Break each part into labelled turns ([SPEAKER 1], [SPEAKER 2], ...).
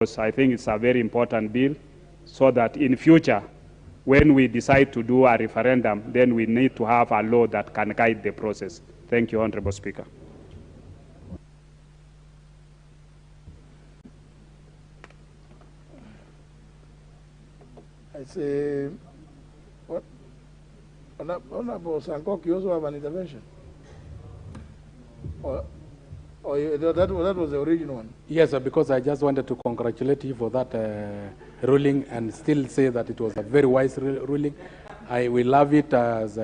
[SPEAKER 1] I think it's a very important bill, so that in future, when we decide to do a referendum, then we need to have a law that can guide the process. Thank you, Honorable Speaker.
[SPEAKER 2] I say, what? Honorable Sankok, you also have an intervention? That was the original one?
[SPEAKER 3] Yes, because I just wanted to congratulate you for that ruling and still say that it was a very wise ruling. We love it as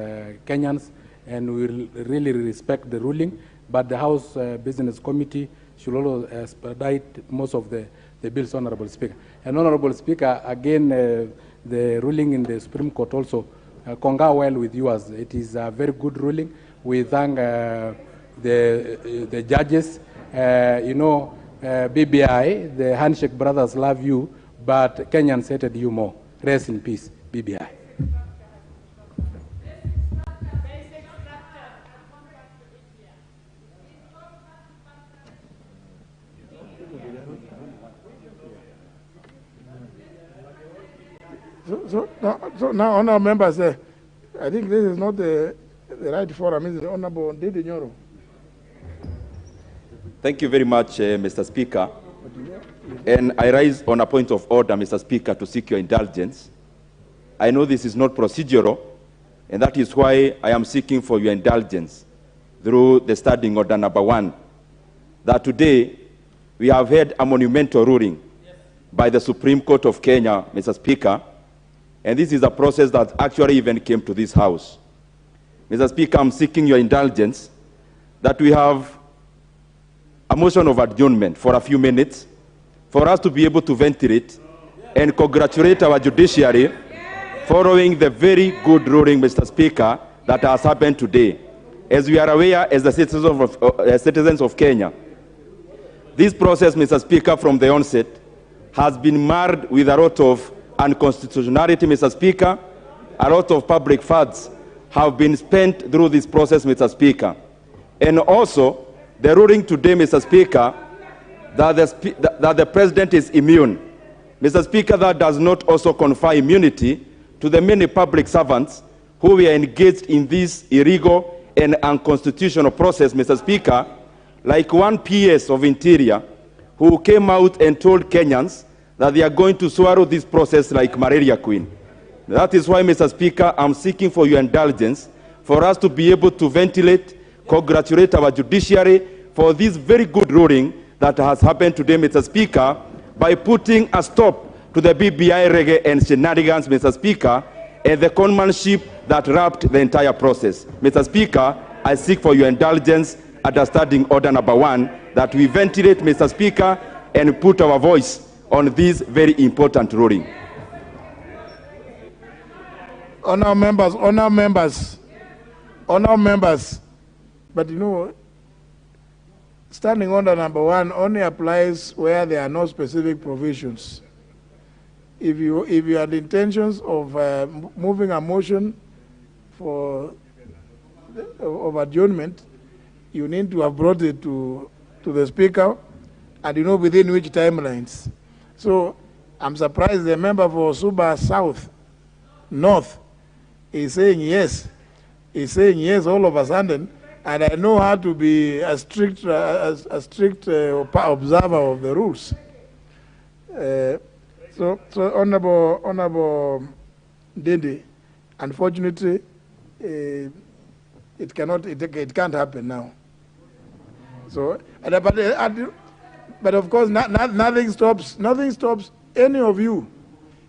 [SPEAKER 3] Kenyans and we really respect the ruling, but the House Business Committee should also expedite most of the bills, Honorable Speaker. And Honorable Speaker, again, the ruling in the Supreme Court also concur well with you, as it is a very good ruling. We thank the judges. BBI, the Handshake Brothers love you, but Kenyans hated you more. Rest in peace, BBI.
[SPEAKER 2] So now, honourable members, I think this is not the right forum, is it? Honourable Ndidi Nyoro.
[SPEAKER 4] Thank you very much, Mr. Speaker. And I rise on a point of order, Mr. Speaker, to seek your indulgence. I know this is not procedural, and that is why I am seeking for your indulgence through the standing order number 1, that today we have had a monumental ruling by the Supreme Court of Kenya, Mr. Speaker, and this is a process that actually even came to this House. Mr. Speaker, I'm seeking your indulgence that we have a motion of adjournment for a few minutes for us to be able to ventilate and congratulate our judiciary following the very good ruling, Mr. Speaker, that has happened today. As we are aware, as the citizens of Kenya, this process, Mr. Speaker, from the onset has been marred with a lot of unconstitutionality, Mr. Speaker. A lot of public funds have been spent through this process, Mr. Speaker. And also, the ruling today, Mr. Speaker, that the President is immune. Mr. Speaker, that does not also confer immunity to the many public servants who were engaged in this illegal and unconstitutional process, Mr. Speaker, like one PS of Interior who came out and told Kenyans that they are going to swallow this process like malaria queen. That is why, Mr. Speaker, I'm seeking for your indulgence for us to be able to ventilate, congratulate our judiciary for this very good ruling that has happened today, Mr. Speaker, by putting a stop to the BBI reggae and shenanigans, Mr. Speaker, and the conmanship that wrapped the entire process. Mr. Speaker, I seek for your indulgence at the standing order number 1 that we ventilate, Mr. Speaker, and put our voice on this very important ruling.
[SPEAKER 2] Honourable members, but you know, standing order number 1 only applies where there are no specific provisions. If you had intentions of moving a motion of adjournment, you need to have brought it to the Speaker, and you know within which timelines. So I'm surprised the member for Suba South, North, is saying yes. He's saying yes all of a sudden, and I know how to be a strict observer of the rules. So Honorable Ndidi, unfortunately, it can't happen now. So, but of course, nothing stops any of you,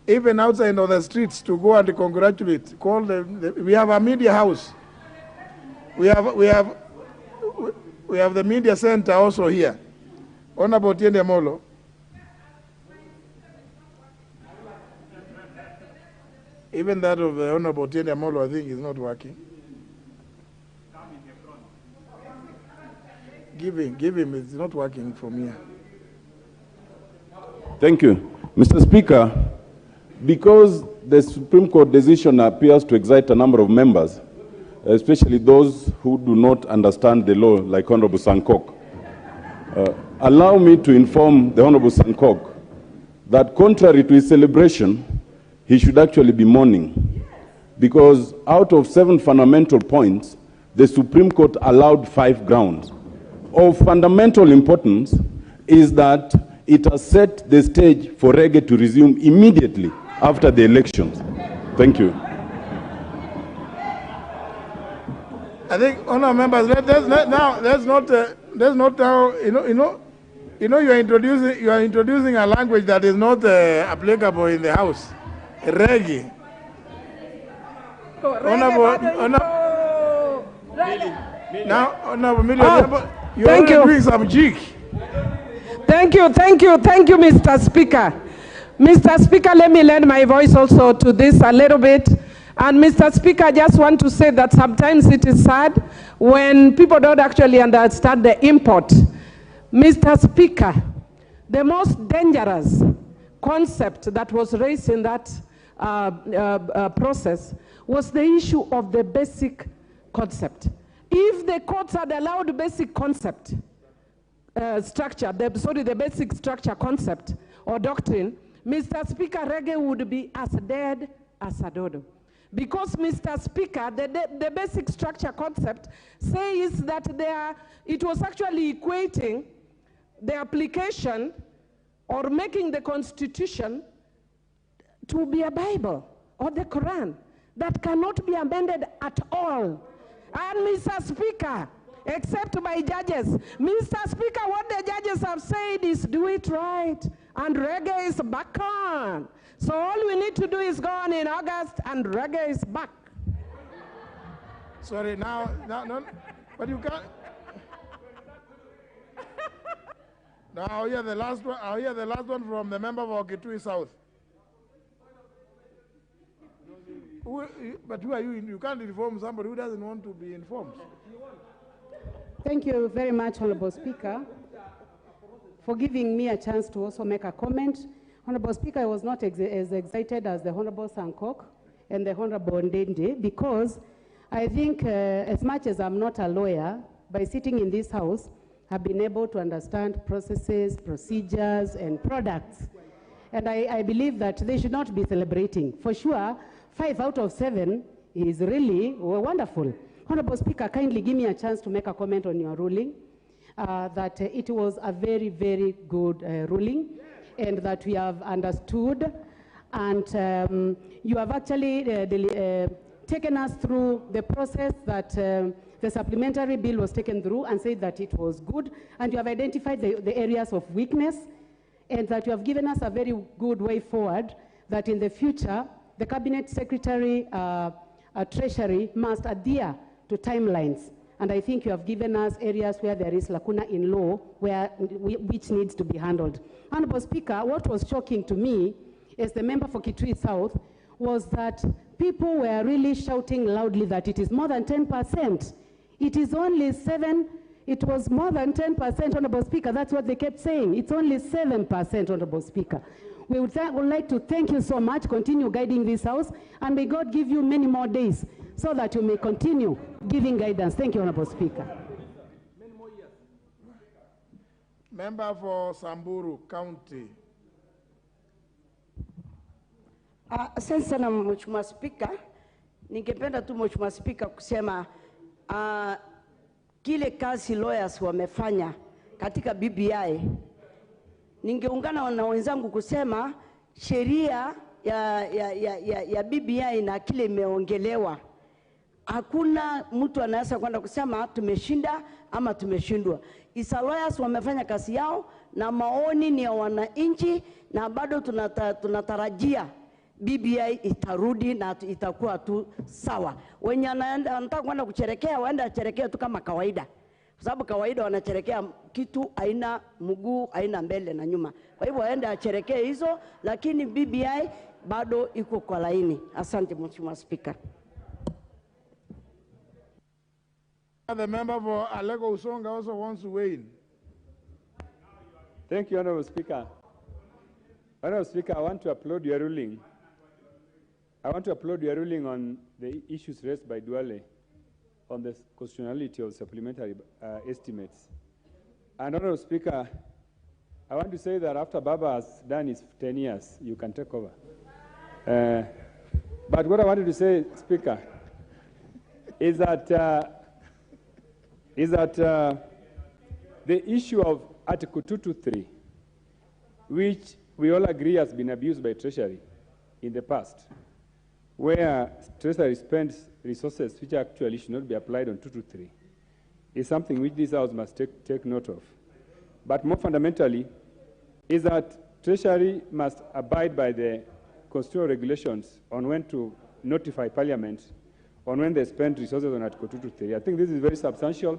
[SPEAKER 2] even outside on the streets, to go and congratulate. We have a media house. We have the media center also here. Honorable Tiende Molo. Even that of the Honorable Tiende Molo, I think, is not working. Give him, it's not working from here.
[SPEAKER 5] Thank you. Mr. Speaker, because the Supreme Court decision appears to excite a number of members, especially those who do not understand the law, like Honorable Sankok, allow me to inform the Honorable Sankok that contrary to his celebration, he should actually be mourning. Because out of 7 fundamental points, the Supreme Court allowed 5 grounds. Of fundamental importance is that it has set the stage for reggae to resume immediately after the elections. Thank you.
[SPEAKER 2] I think, honourable members, let's not now, you are introducing a language that is not applicable in the House. Reggae. Honourable Million, you are doing some jig.
[SPEAKER 6] Thank you, Mr. Speaker. Mr. Speaker, let me lend my voice also to this a little bit. And Mr. Speaker, I just want to say that sometimes it is sad when people don't actually understand the import. Mr. Speaker, the most dangerous concept that was raised in that process was the issue of the basic concept. If the courts had allowed basic concept the basic structure concept or doctrine, Mr. Speaker, reggae would be as dead as a dodo. Because, Mr. Speaker, the basic structure concept says that it was actually equating the application or making the Constitution to be a Bible or the Quran that cannot be amended at all. And, Mr. Speaker, except by judges. Mr. Speaker, what the judges have said is do it right, and reggae is back on. So all we need to do is go on in August, and reggae is back.
[SPEAKER 2] Sorry, no, but you can't. Now I'll hear the last one from the member for Kitui South. But who are you? You can't inform somebody who doesn't want to be informed.
[SPEAKER 7] Thank you very much, Honorable Speaker, for giving me a chance to also make a comment. Honorable Speaker, I was not as excited as the Honorable Sankok and the Honorable Ndende, because I think as much as I'm not a lawyer, by sitting in this House, I've been able to understand processes, procedures, and products. And I believe that they should not be celebrating. For sure, 5 out of 7 is really wonderful. Honorable Speaker, kindly give me a chance to make a comment on your ruling, that it was a very, very good ruling, and that we have understood, and you have actually taken us through the process that the supplementary bill was taken through and said that it was good, and you have identified the areas of weakness, and that you have given us a very good way forward, that in the future, the Cabinet Secretary, Treasury must adhere to timelines. And I think you have given us areas where there is lacuna in law which needs to be handled. Honorable Speaker, what was shocking to me as the member for Kitui South was that people were really shouting loudly that it is more than 10%. It is only 7%. It was more than 10%, Honorable Speaker. That's what they kept saying. It's only 7%, Honorable Speaker. We would like to thank you so much. Continue guiding this House, and may God give you many more days so that you may continue giving guidance. Thank you, Honorable Speaker.
[SPEAKER 2] Member for Samburu County.
[SPEAKER 8] Asante sana Mheshimiwa Spika. Ningependa tu Mheshimiwa Spika kusema kile kazi lawyers wamefanya katika BBI. Ningeungana na wenzangu kusema sheria ya BBI na kile imeongelewa. Hakuna mtu anaweza kwenda kusema tumeshinda ama tumeshindwa. Isa lawyers wamefanya kazi yao na maoni ni ya wananchi, na bado tunatarajia BBI itarudi na itakuwa tu sawa. Wenye wanataka kwenda kucherekea waenda cherekea tu kama kawaida. Kwa sababu kawaida wanacherekea kitu aina mguu, aina mbele na nyuma. Kwa hivyo waenda cherekea hizo, lakini BBI bado iko kwa laini. Asante Mheshimiwa Speaker.
[SPEAKER 2] The member for Alego Usonga also wants to weigh in.
[SPEAKER 9] Thank you, Honorable Speaker. Honorable Speaker, I want to applaud your ruling. I want to applaud your ruling on the issues raised by Duale on the constitutionality of supplementary estimates. And Honorable Speaker, I want to say that after Baba has done his 10 years, you can take over. But what I wanted to say, Speaker, is that the issue of Article 223, which we all agree has been abused by Treasury in the past, where Treasury spends resources which actually should not be applied on 223, is something which this House must take note of. But more fundamentally, is that Treasury must abide by the constitutional regulations on when to notify Parliament on when they spend resources on Article 223. I think this is very substantial,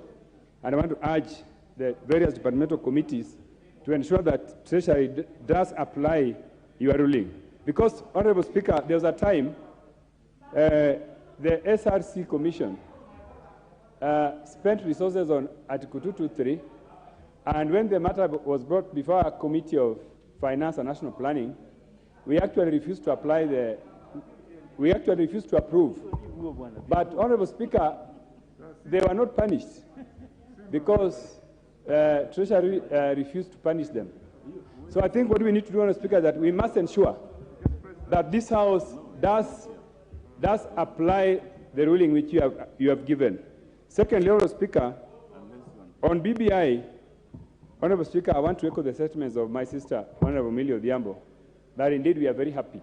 [SPEAKER 9] and I want to urge the various departmental committees to ensure that Treasury does apply your ruling. Because, Honorable Speaker, there was a time the SRC Commission spent resources on Article 223, and when the matter was brought before a committee of finance and national planning, we actually refused to approve. But, Honorable Speaker, they were not punished because Treasury refused to punish them. So I think what we need to do, Honorable Speaker, is that we must ensure that this House does apply the ruling which you have given. Secondly, Honorable Speaker, on BBI, Honorable Speaker, I want to echo the sentiments of my sister, Honorable Millie Odhiambo, that indeed we are very happy.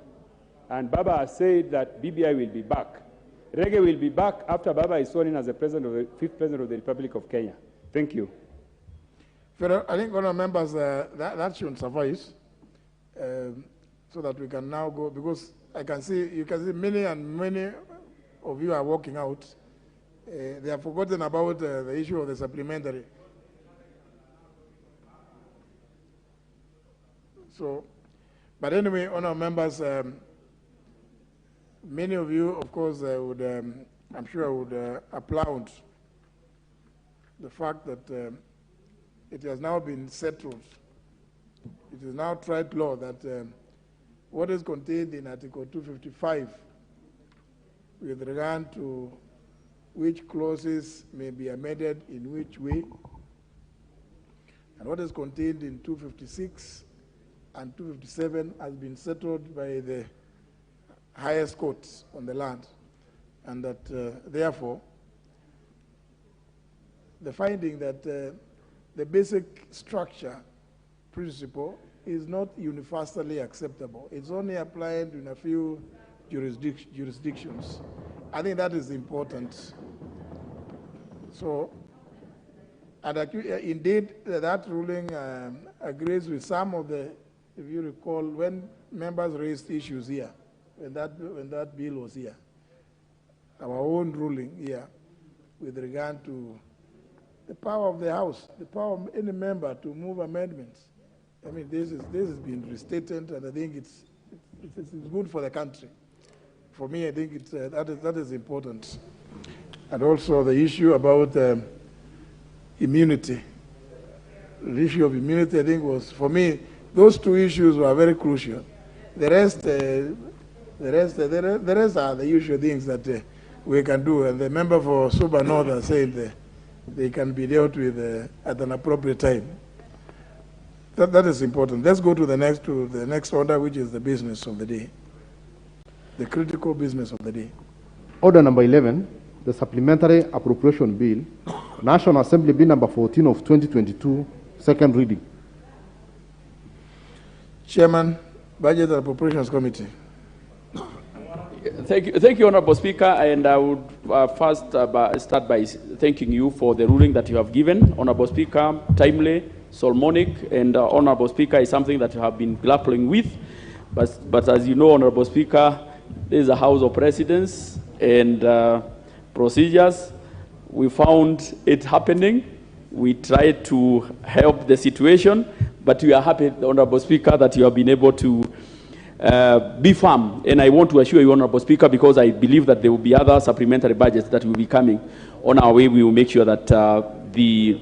[SPEAKER 9] And Baba has said that BBI will be back. Reggae will be back after Baba is sworn in as the fifth president of the Republic of Kenya. Thank you.
[SPEAKER 2] I think, honourable members, that should suffice, so that we can now go, because you can see many of you are walking out. They have forgotten about the issue of the supplementary. So, but anyway, honourable members, many of you, of course, would, I'm sure, would applaud the fact that it has now been settled. It is now tried law that what is contained in Article 255 with regard to which clauses may be amended in which way, and what is contained in 256 and 257 has been settled by the highest courts on the land, and that therefore the finding that the basic structure principle is not universally acceptable. It's only applied in a few jurisdictions. I think that is important. So, and indeed, that ruling agrees with some of the, if you recall, when members raised issues here, when that bill was here, our own ruling here with regard to the power of the House, the power of any member to move amendments. I mean, this has been restated, and I think it's good for the country. For me, I think that is important. And also the issue about immunity. The issue of immunity, I think, was, for me, those two issues were very crucial. The rest are the usual things that we can do, and the member for Suba North has said they can be dealt with at an appropriate time. That is important. Let's go to the next order, which is the business of the day, the critical business of the day.
[SPEAKER 10] Order number 11, the Supplementary Appropriation Bill, National Assembly Bill number 14 of 2022, second reading.
[SPEAKER 2] Chairman, Budget and Appropriations Committee.
[SPEAKER 11] Thank you, Honorable Speaker, and I would first start by thanking you for the ruling that you have given. Honorable Speaker, timely, Solomonic, and Honorable Speaker, is something that you have been grappling with. But as you know, Honorable Speaker, this is a House of Precedents and procedures. We found it happening. We tried to help the situation, but we are happy, Honorable Speaker, that you have been able to be firm. And I want to assure you, Honorable Speaker, because I believe that there will be other supplementary budgets that will be coming on our way. We will make sure that the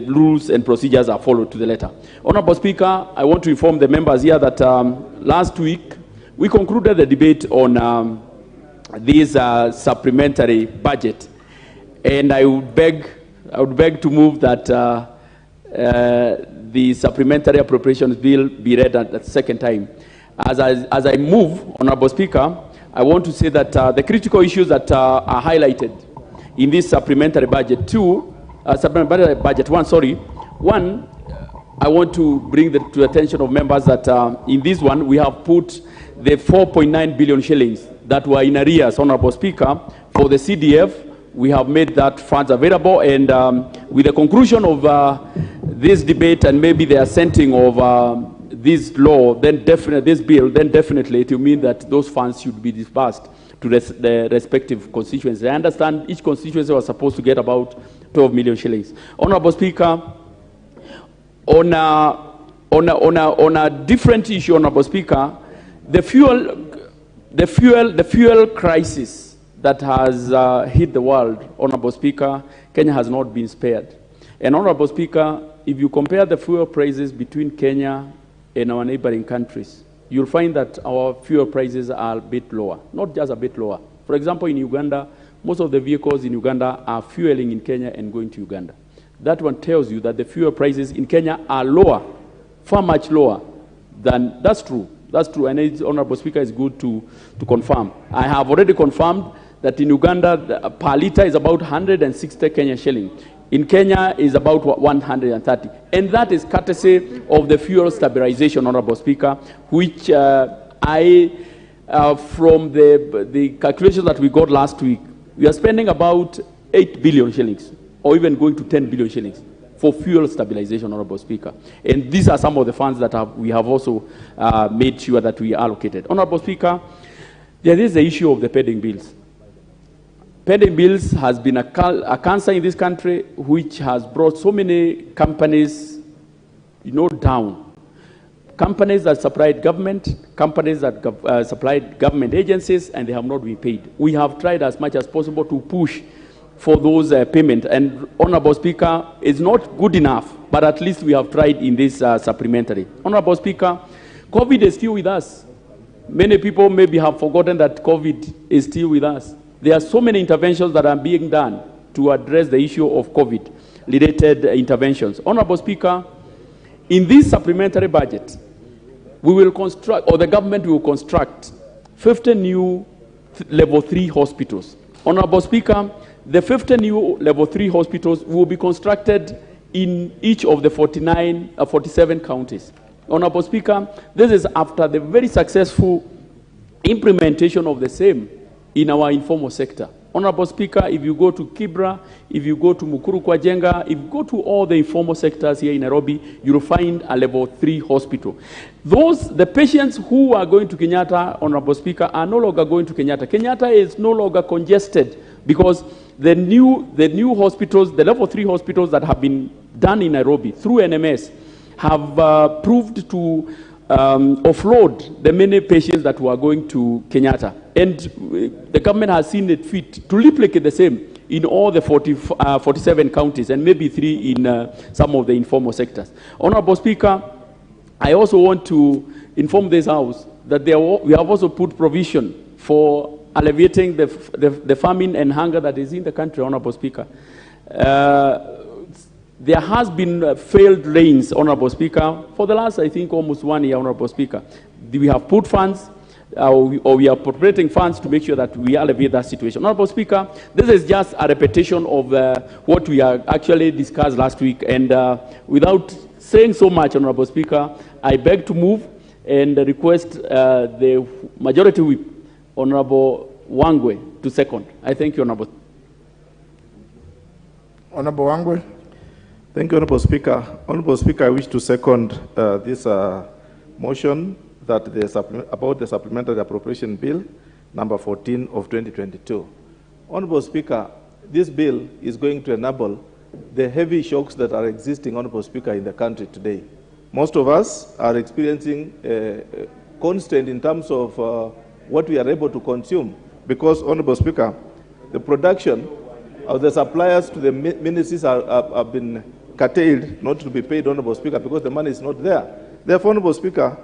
[SPEAKER 11] rules and procedures are followed to the letter. Honorable Speaker, I want to inform the members here that last week we concluded the debate on this supplementary budget, and I would beg to move that the supplementary appropriations bill be read at the second time. As I move, Honorable Speaker, I want to say that the critical issues that are highlighted in this supplementary budget supplementary budget one, I want to bring to the attention of members that in this one, we have put the 4.9 billion shillings that were in arrears, Honorable Speaker, for the CDF. We have made that funds available, and with the conclusion of this debate and maybe the assenting of this law, then definitely, this bill, then definitely it will mean that those funds should be disbursed to the respective constituencies. I understand each constituency was supposed to get about 12 million shillings. Honorable Speaker, on a different issue, Honorable Speaker, the fuel crisis that has hit the world, Honorable Speaker, Kenya has not been spared. And Honorable Speaker, if you compare the fuel prices between Kenya and our neighboring countries, you'll find that our fuel prices are a bit lower, not just a bit lower. For example, in Uganda, most of the vehicles in Uganda are fueling in Kenya and going to Uganda. That one tells you that the fuel prices in Kenya are lower, far much lower than, that's true. That's true, and it's, Honorable Speaker, is good to confirm. I have already confirmed that in Uganda, per litre is about 160 Kenya shilling. In Kenya is about 130. And that is courtesy of the fuel stabilization, Honorable Speaker, which from the calculations that we got last week, we are spending about 8 billion shillings, or even going to 10 billion shillings for fuel stabilization, Honorable Speaker. And these are some of the funds that we have also made sure that we allocated. Honorable Speaker, there is the issue of the pending bills. Pending bills has been a cancer in this country, which has brought so many companies, down. Companies that supplied government, companies that supplied government agencies, and they have not been paid. We have tried as much as possible to push for those payments. And Honorable Speaker, it's not good enough, but at least we have tried in this supplementary. Honorable Speaker, COVID is still with us. Many people maybe have forgotten that COVID is still with us. There are so many interventions that are being done to address the issue of COVID-related interventions. Honorable Speaker, in this supplementary budget, we will construct, or the government will construct, 50 new level 3 hospitals. Honorable Speaker, the 50 new level 3 hospitals will be constructed in each of the 47 counties. Honorable Speaker, this is after the very successful implementation of the same in our informal sector. Honorable Speaker, if you go to Kibra, if you go to Mukuru kwa Jenga, if you go to all the informal sectors here in Nairobi, you'll find a level 3 hospital. The patients who are going to Kenyatta, Honorable Speaker, are no longer going to Kenyatta. Kenyatta is no longer congested because the new hospitals, the level 3 hospitals that have been done in Nairobi through NMS have proved to offload the many patients that were going to Kenyatta. And the government has seen it fit to replicate the same in all the 47 counties and maybe 3 in some of the informal sectors. Honorable Speaker, I also want to inform this House that we have also put provision for alleviating the famine and hunger that is in the country, Honorable Speaker. There has been failed rains, Honorable Speaker, for the last, I think, almost 1 year, Honorable Speaker. We have put funds, or we are appropriating funds to make sure that we alleviate that situation. Honorable Speaker, this is just a repetition of what we actually discussed last week. And without saying so much, Honorable Speaker, I beg to move and request the Majority Whip, Honorable Wangwe, to second. I thank you, Honorable.
[SPEAKER 2] Honorable Wangwe.
[SPEAKER 12] Thank you, Honorable Speaker. Honorable Speaker, I wish to second this motion that about the supplementary appropriation bill number 14 of 2022. Honorable Speaker, this bill is going to enable the heavy shocks that are existing, Honorable Speaker, in the country today. Most of us are experiencing constant in terms of what we are able to consume because, Honorable Speaker, the production of the suppliers to the ministries have been curtailed, not to be paid, Honorable Speaker, because the money is not there. Therefore, Honorable Speaker,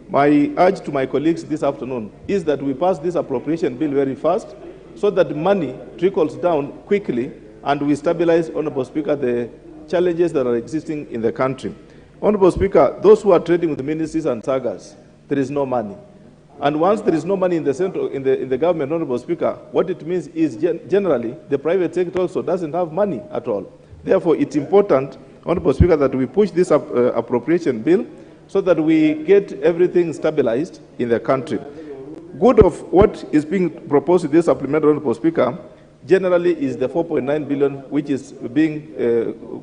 [SPEAKER 12] my urge to my colleagues this afternoon is that we pass this appropriation bill very fast so that the money trickles down quickly and we stabilize, Honorable Speaker, the challenges that are existing in the country. Honorable Speaker, those who are trading with the ministries and sagas, there is no money. And once there is no money in the central, in the government, Honorable Speaker, what it means is generally the private sector also doesn't have money at all. Therefore, it's important, Honorable Speaker, that we push this appropriation bill so that we get everything stabilized in the country. Good of what is being proposed in this supplementary, Honorable Speaker, generally is the 4.9 billion which is being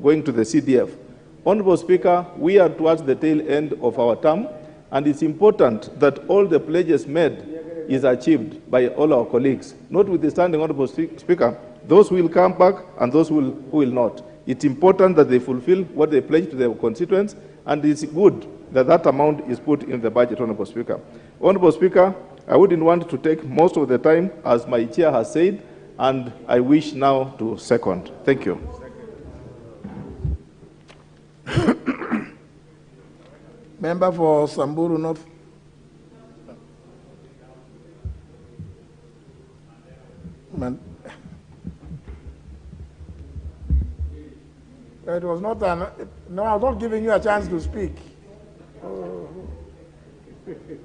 [SPEAKER 12] going to the CDF. Honorable Speaker, we are towards the tail end of our term, and it's important that all the pledges made is achieved by all our colleagues. Notwithstanding, Honorable Speaker, those who will come back and those who will not. It's important that they fulfill what they pledge to their constituents, and it's good that that amount is put in the budget, Honorable Speaker. Honorable Speaker, I wouldn't want to take most of the time, as my chair has said, and I wish now to second. Thank you.
[SPEAKER 2] Member for Samburu North. It was not an, no, I was not giving you a chance to speak. Oh.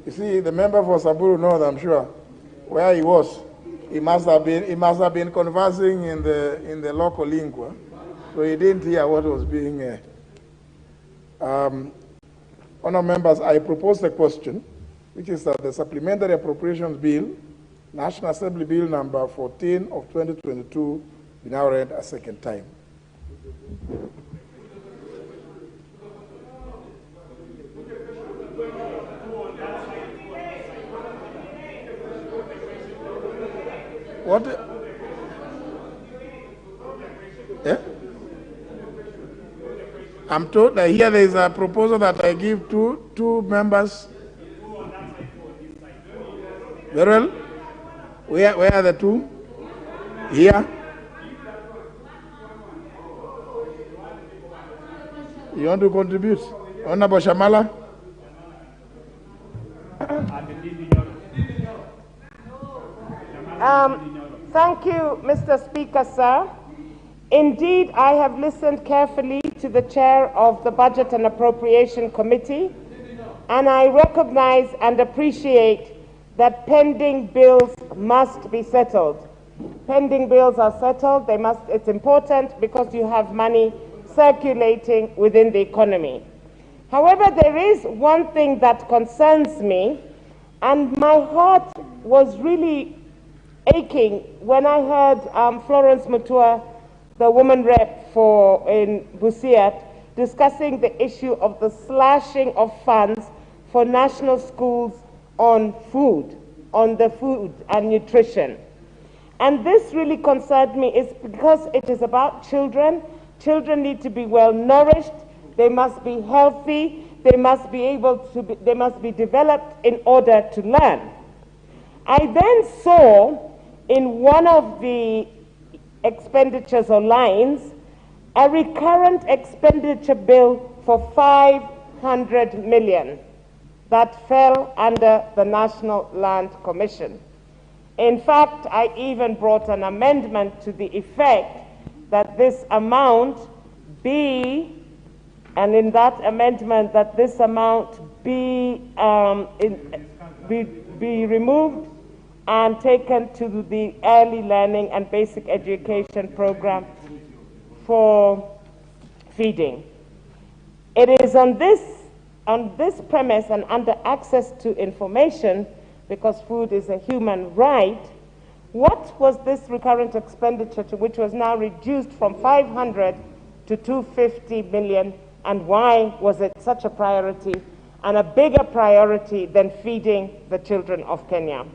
[SPEAKER 2] You see, the member for Samburu North, I'm sure, where he was, he must have been conversing in the local lingua, so he didn't hear what was being. Honourable members, I propose the question, which is that the Supplementary Appropriations Bill, National Assembly Bill number 14 of 2022, be now read a second time. What? Yeah? I'm told that here there is a proposal that I give two members. Very well. Where are the two? Here. You want to contribute? Honorable Shamala?
[SPEAKER 6] Thank you, Mr. Speaker, sir. Indeed, I have listened carefully to the chair of the Budget and Appropriation Committee, and I recognize and appreciate that pending bills must be settled. Pending bills are settled. It's important because you have money circulating within the economy. However, there is one thing that concerns me, and my heart was really aching when I heard Florence Mutua, the woman rep in Busiat, discussing the issue of the slashing of funds for national schools on food, on the food and nutrition. And this really concerned me is because it is about children. Children need to be well nourished, they must be healthy, they must be developed in order to learn. I then saw in one of the expenditures or lines a recurrent expenditure bill for 500 million that fell under the National Land Commission. In fact, I even brought an amendment to the effect that this amount be, and in that amendment that this amount be removed and taken to the early learning and basic education program for feeding. It is on this premise and under access to information, because food is a human right, what was this recurrent expenditure to which was now reduced from 500 to 250 million, and why was it such a priority and a bigger priority than feeding the children of Kenya?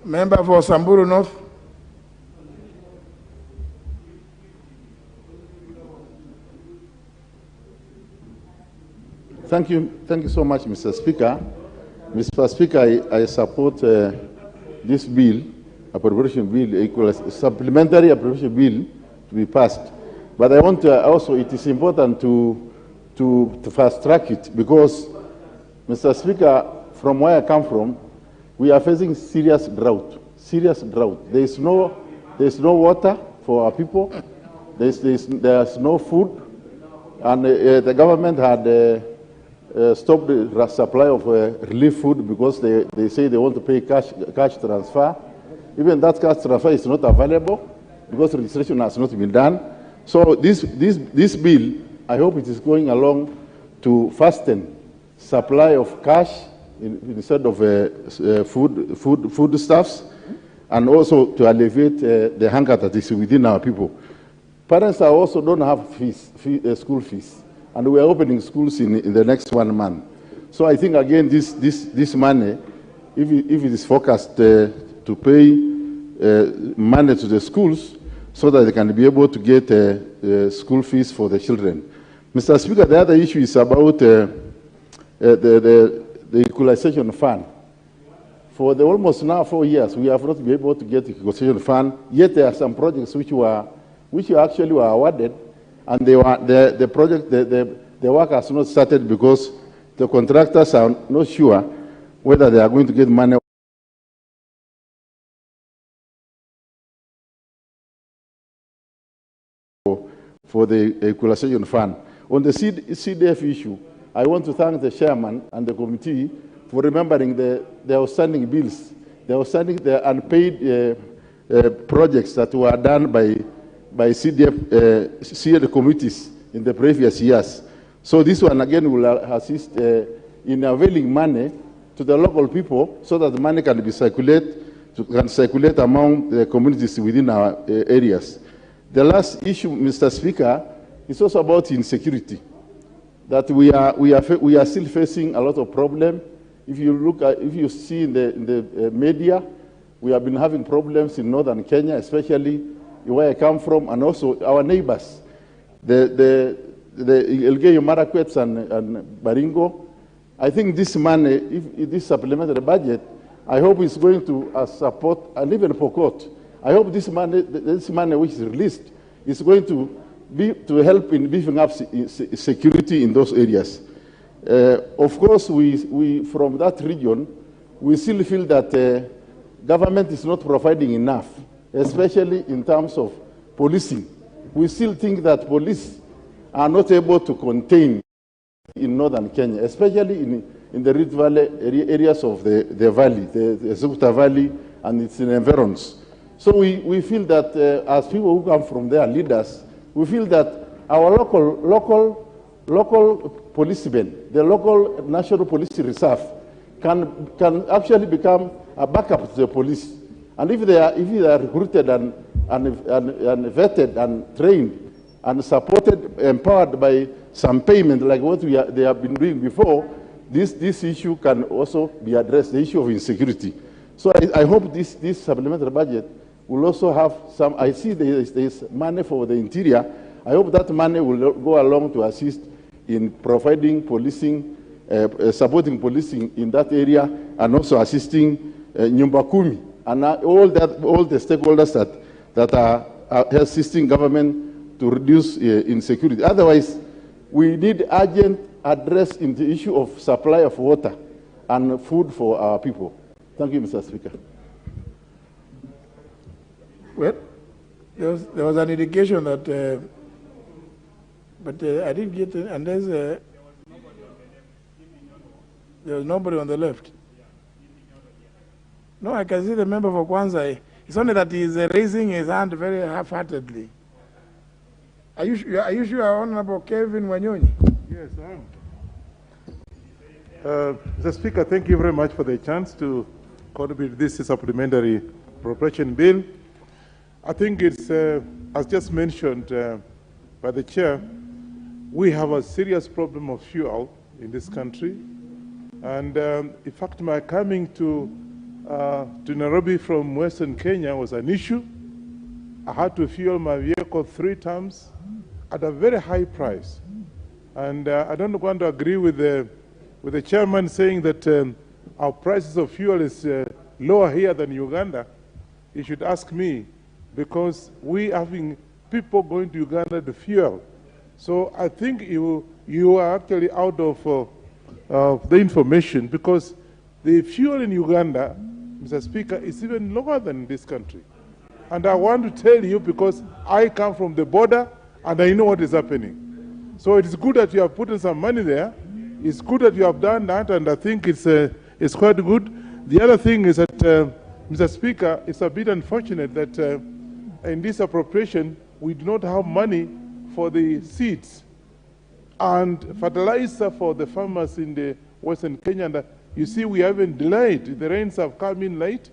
[SPEAKER 2] Member for Samburu North.
[SPEAKER 5] Thank you so much, Mr. Speaker. Mr. Speaker, I support this bill, appropriation bill, supplementary appropriation bill to be passed. But I want also, it is important to fast track it because, Mr. Speaker, from where I come from, we are facing serious drought. There is no water for our people. There's no food, and the government had stopped the supply of relief food because they say they want to pay cash transfer. Even that cash transfer is not available because registration has not been done. So this bill, I hope it is going along to fasten supply of cash instead of foodstuffs, and also to alleviate the hunger that is within our people. Parents also don't have school fees, and we are opening schools in the next 1 month. So I think again this money, if it is focused to pay money to the schools so that they can be able to get school fees for the children. Mr. Speaker, the other issue is about the equalization fund. For the almost now 4 years, we have not been able to get the equalization fund, yet there are some projects which actually were awarded, and the work has not started because the contractors are not sure whether they are going to get money for the equalization fund. On the CDF issue, I want to thank the chairman and the committee for remembering the outstanding bills, the unpaid projects that were done by CDF committees in the previous years. So this one again will assist in availing money to the local people so that the money can be circulate among the communities within our areas. The last issue, Mr. Speaker, is also about insecurity. That we are still facing a lot of problems. If you see in the media, we have been having problems in northern Kenya, especially where I come from, and also our neighbors, the Elgeyo Marakwet and Baringo. I think this money, if this supplementary budget, I hope it's going to support, and even Pokot. I hope this money which is released is going to help in beefing up security in those areas. Of course, we from that region, we still feel that government is not providing enough, especially in terms of policing. We still think that police are not able to contain in northern Kenya, especially in the Rift Valley areas of the valley, the Zukuta Valley and its environs. So we feel that as people who come from there, leaders, we feel that our local policemen, the local National Police Reserve, can actually become a backup to the police. And if they are recruited and vetted and trained and supported, empowered by some payment like what they have been doing before, this issue can also be addressed, the issue of insecurity. So I hope this supplementary budget will also have some, I see there is money for the interior. I hope that money will go along to assist in providing policing, supporting policing in that area, and also assisting Nyumba Kumi, and all the stakeholders that are assisting government to reduce insecurity. Otherwise, we need urgent address in the issue of supply of water and food for our people. Thank you, Mr. Speaker.
[SPEAKER 2] Well, there was an indication that, but I didn't get it, unless there was nobody on the left. No, I can see the member for Kwanzaa. It's only that he's raising his hand very half-heartedly. Are you sure, Honorable Kevin Wanyonyi?
[SPEAKER 13] Yes, I am. Mr. Speaker, thank you very much for the chance to contribute to this supplementary appropriation bill. I think it's, as just mentioned by the chair, we have a serious problem of fuel in this country. And in fact, my coming to Nairobi from Western Kenya was an issue. I had to fuel my vehicle 3 times at a very high price. And I don't want to agree with the chairman saying that our prices of fuel is lower here than Uganda. He should ask me, because we having people going to Uganda to fuel. So I think you are actually out of the information, because the fuel in Uganda, Mr. Speaker, is even lower than this country. And I want to tell you because I come from the border and I know what is happening. So it is good that you have put in some money there. It's good that you have done that, and I think it's quite good. The other thing is that, Mr. Speaker, it's a bit unfortunate that in this appropriation, we do not have money for the seeds and fertilizer for the farmers in the Western Kenya. And you see, we have been delayed. The rains have come in late.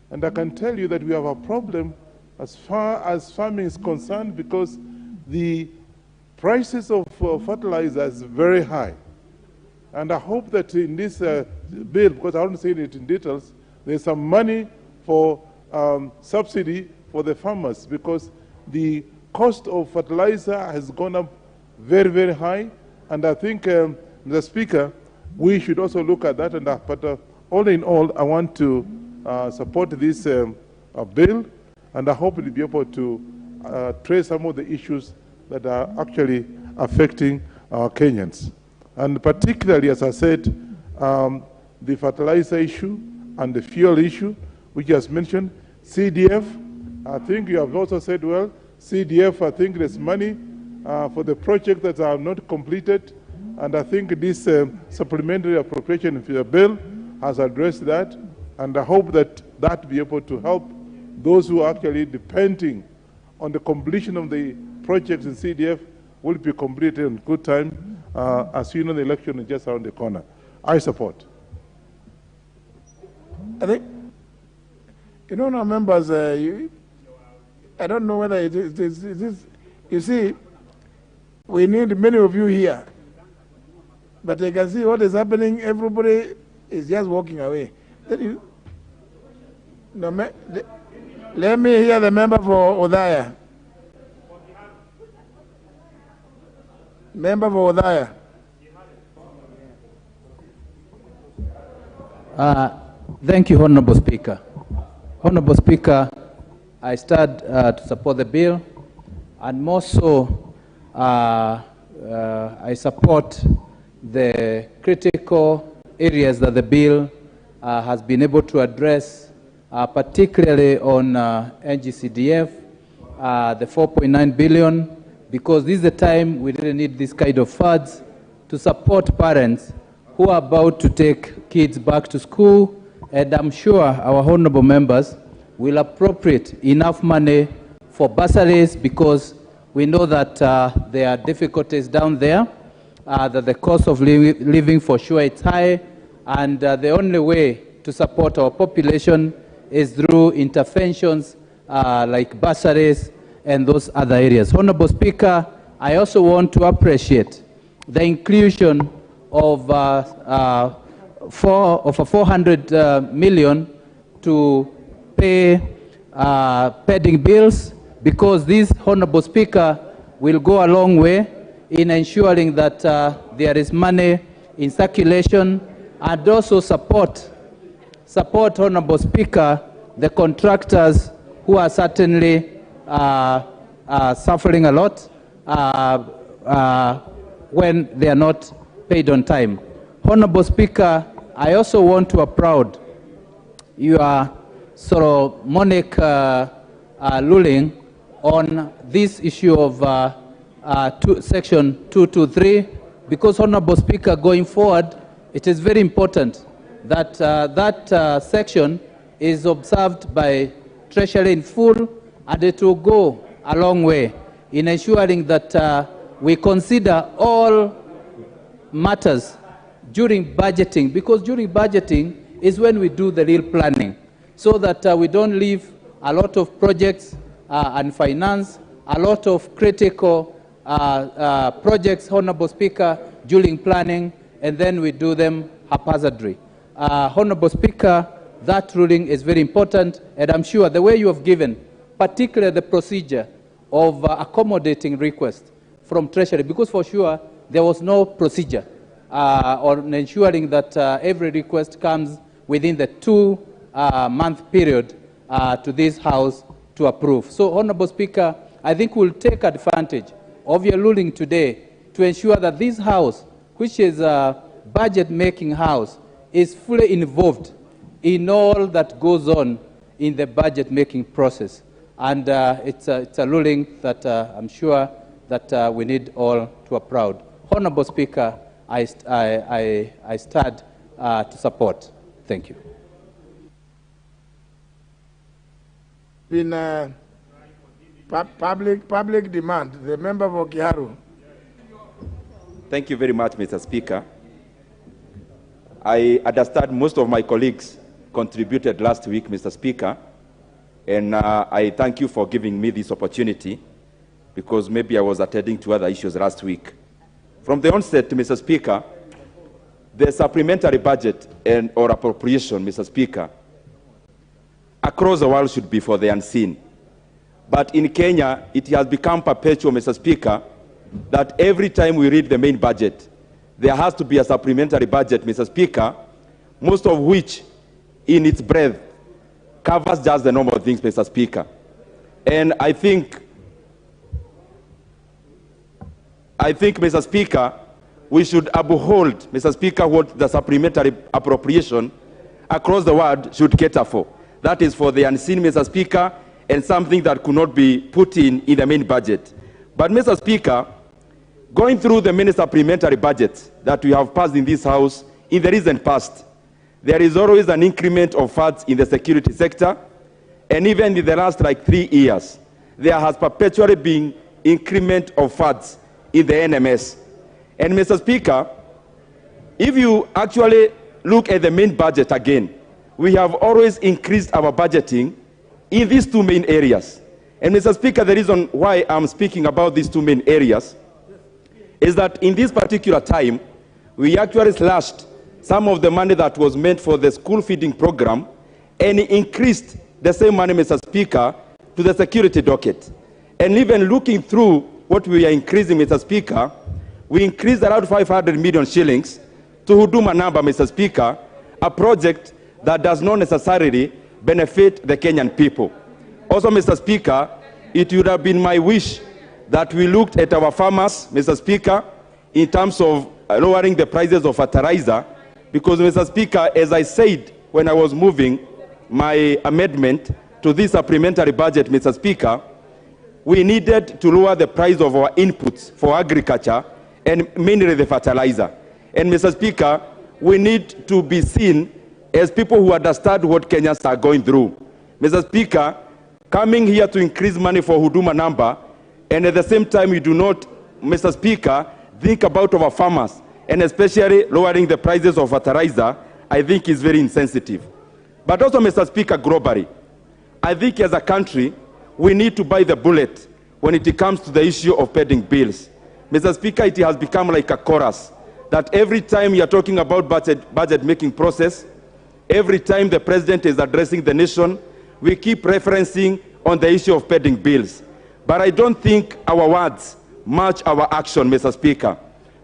[SPEAKER 13] And I can tell you that we have a problem as far as farming is concerned because the prices of fertilizer is very high. And I hope that in this bill, because I haven't seen it in details, there's some money for subsidy for the farmers because the cost of fertilizer has gone up very, very high. And I think, Mr. Speaker, we should also look at that. But all in all, I want to support this bill, and I hope we'll be able to trace some of the issues that are actually affecting our Kenyans. And particularly, as I said, the fertilizer issue and the fuel issue, which has mentioned, CDF, I think you have also said, well, CDF, I think there's money for the projects that are not completed, and I think this supplementary appropriation bill has addressed that. And I hope that that will be able to help those who are actually depending on the completion of the projects in CDF will be completed in good time. As you know, the election is just around the corner. I support.
[SPEAKER 2] I think, you know, now members, I don't know whether it is, you see, we need many of you here. But you can see what is happening, everybody is just walking away. No, let me hear the member for Odaya. Member for Odaya.
[SPEAKER 14] Thank you, Honorable Speaker. Honorable Speaker, I stand to support the bill, and more so, I support the critical areas that the bill has been able to address, particularly on NGCDF, the 4.9 billion, because this is the time we really need this kind of funds to support parents who are about to take kids back to school, and I'm sure our honorable members will appropriate enough money for bursaries because we know that there are difficulties down there, that the cost of living for sure is high, and the only way to support our population is through interventions like bursaries and those other areas. Honorable Speaker, I also want to appreciate the inclusion of 400 million to pay pending bills, because this, Honorable Speaker, will go a long way in ensuring that there is money in circulation, and also support, Honorable Speaker, the contractors who are certainly suffering a lot when they are not paid on time. Honorable Speaker, I also want to applaud your Solomonic ruling on this issue of Section 223, because, Honorable Speaker, going forward, it is very important that that section is observed by Treasury in full, and it will go a long way in ensuring that we consider all matters during budgeting, because during budgeting is when we do the real planning, so that we don't leave a lot of projects unfinanced, a lot of critical projects, Honorable Speaker, during planning, and then we do them haphazardly. Honorable Speaker, that ruling is very important, and I'm sure the way you have given, particularly the procedure of accommodating requests from Treasury, because for sure there was no procedure on ensuring that every request comes within the 2-month period to this House to approve. So, Honorable Speaker, I think we'll take advantage of your ruling today to ensure that this House, which is a budget-making House, is fully involved in all that goes on in the budget-making process. And it's a ruling that I'm sure that we need all to applaud. Honorable Speaker, I stand to support. Thank you.
[SPEAKER 2] Been public demand. The member for Kiharu.
[SPEAKER 4] Thank you very much, Mr. Speaker. I understand most of my colleagues contributed last week, Mr. Speaker, and I thank you for giving me this opportunity because maybe I was attending to other issues last week. From the onset, Mr. Speaker, the supplementary budget or appropriation, Mr. Speaker, across the world should be for the unseen. But in Kenya, it has become perpetual, Mr. Speaker, that every time we read the main budget, there has to be a supplementary budget, Mr. Speaker, most of which, in its breadth, covers just the normal things, Mr. Speaker. And I think, Mr. Speaker, we should uphold, Mr. Speaker, what the supplementary appropriation across the world should cater for. That is for the unseen, Mr. Speaker, and something that could not be put in the main budget. But, Mr. Speaker, going through the many supplementary budgets that we have passed in this House in the recent past, there is always an increment of funds in the security sector, and even in the last 3 years, there has perpetually been increment of funds in the NMS. And, Mr. Speaker, if you actually look at the main budget again, we have always increased our budgeting in these two main areas. And, Mr. Speaker, the reason why I'm speaking about these two main areas is that in this particular time, we actually slashed some of the money that was meant for the school feeding program and increased the same money, Mr. Speaker, to the security docket. And even looking through what we are increasing, Mr. Speaker, we increased around 500 million shillings to Huduma Number, Mr. Speaker, a project that does not necessarily benefit the Kenyan people. Also, Mr. Speaker, it would have been my wish that we looked at our farmers, Mr. Speaker, in terms of lowering the prices of fertilizer, because, Mr. Speaker, as I said when I was moving my amendment to this supplementary budget, Mr. Speaker, we needed to lower the price of our inputs for agriculture and mainly the fertilizer. And, Mr. Speaker, we need to be seen as people who understand what Kenyans are going through. Mr. Speaker, coming here to increase money for Huduma Number, and at the same time we do not, Mr. Speaker, think about our farmers, and especially lowering the prices of fertilizer, I think is very insensitive. But also, Mr. Speaker, globally, I think as a country, we need to bite the bullet when it comes to the issue of pending bills. Mr. Speaker, it has become like a chorus, that every time you are talking about budget-making process, every time the president is addressing the nation, we keep referencing on the issue of pending bills. But I don't think our words match our action, Mr. Speaker,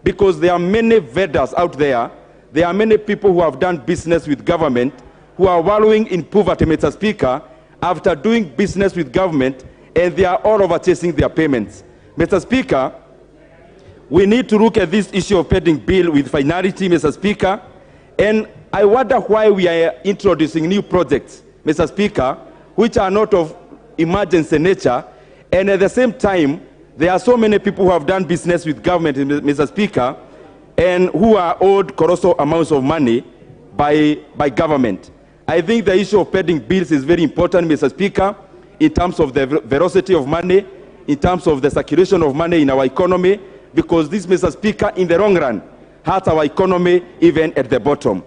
[SPEAKER 4] because there are many vendors out there, there are many people who have done business with government who are wallowing in poverty, Mr. Speaker, after doing business with government, and they are all over chasing their payments. Mr. Speaker, we need to look at this issue of pending bill with finality, Mr. Speaker, and I wonder why we are introducing new projects, Mr. Speaker, which are not of emergency nature, and at the same time, there are so many people who have done business with government, Mr. Speaker, and who are owed colossal amounts of money by government. I think the issue of pending bills is very important, Mr. Speaker, in terms of the velocity of money, in terms of the circulation of money in our economy, because this, Mr. Speaker, in the long run, hurts our economy even at the bottom.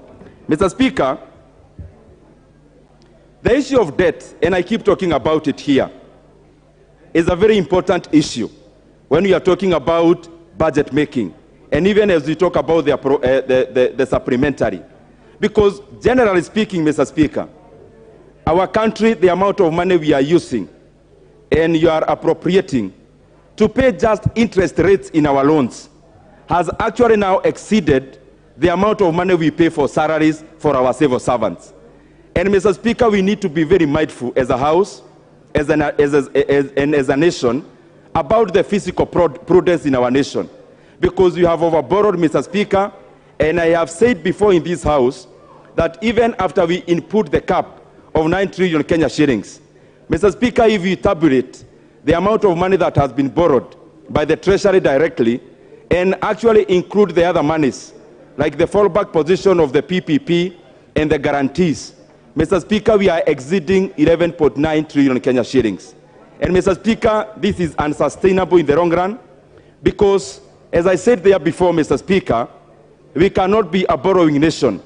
[SPEAKER 4] Mr. Speaker, the issue of debt, and I keep talking about it here, is a very important issue when we are talking about budget making, and even as we talk about the supplementary. Because generally speaking, Mr. Speaker, our country, the amount of money we are using and you are appropriating to pay just interest rates in our loans has actually now exceeded the amount of money we pay for salaries for our civil servants. And, Mr. Speaker, we need to be very mindful as a House, as a nation, about the fiscal prudence in our nation. Because we have overborrowed, Mr. Speaker, and I have said before in this House that even after we input the cap of 9 trillion Kenya shillings, Mr. Speaker, if you tabulate the amount of money that has been borrowed by the Treasury directly and actually include the other monies, like the fallback position of the PPP and the guarantees, Mr. Speaker, we are exceeding 11.9 trillion Kenya shillings. And Mr. Speaker, this is unsustainable in the long run because, as I said there before, Mr. Speaker, we cannot be a borrowing nation.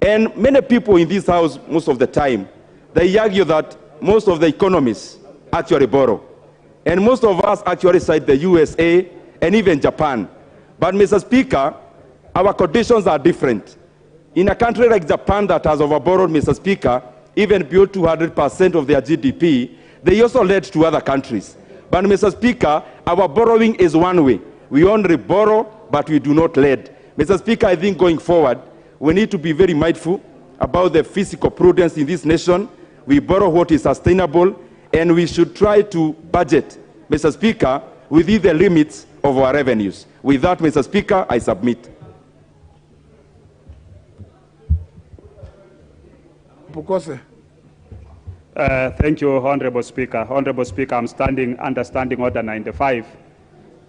[SPEAKER 4] And many people in this house, most of the time, they argue that most of the economies actually borrow. And most of us actually cite the USA and even Japan. But Mr. Speaker, our conditions are different. In a country like Japan that has overborrowed, Mr. Speaker, even beyond 200% of their GDP, they also led to other countries. But Mr. Speaker, our borrowing is one way. We only borrow, but we do not lend. Mr. Speaker, I think going forward, we need to be very mindful about the fiscal prudence in this nation. We borrow what is sustainable, and we should try to budget, Mr. Speaker, within the limits of our revenues. With that, Mr. Speaker, I submit.
[SPEAKER 1] Thank you, Honorable Speaker. Honorable Speaker, I'm understanding Order 95,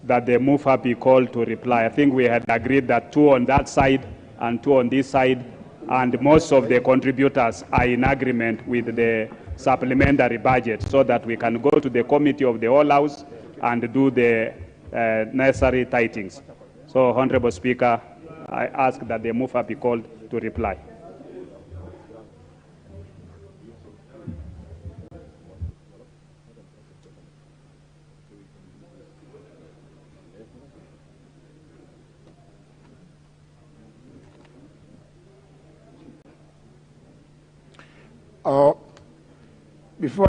[SPEAKER 1] that the mover be called to reply. I think we had agreed that 2 on that side and 2 on this side, and most of the contributors are in agreement with the supplementary budget so that we can go to the committee of the whole house and do the necessary tightings. So, Honorable Speaker, I ask that the mover be called to reply.
[SPEAKER 2] Before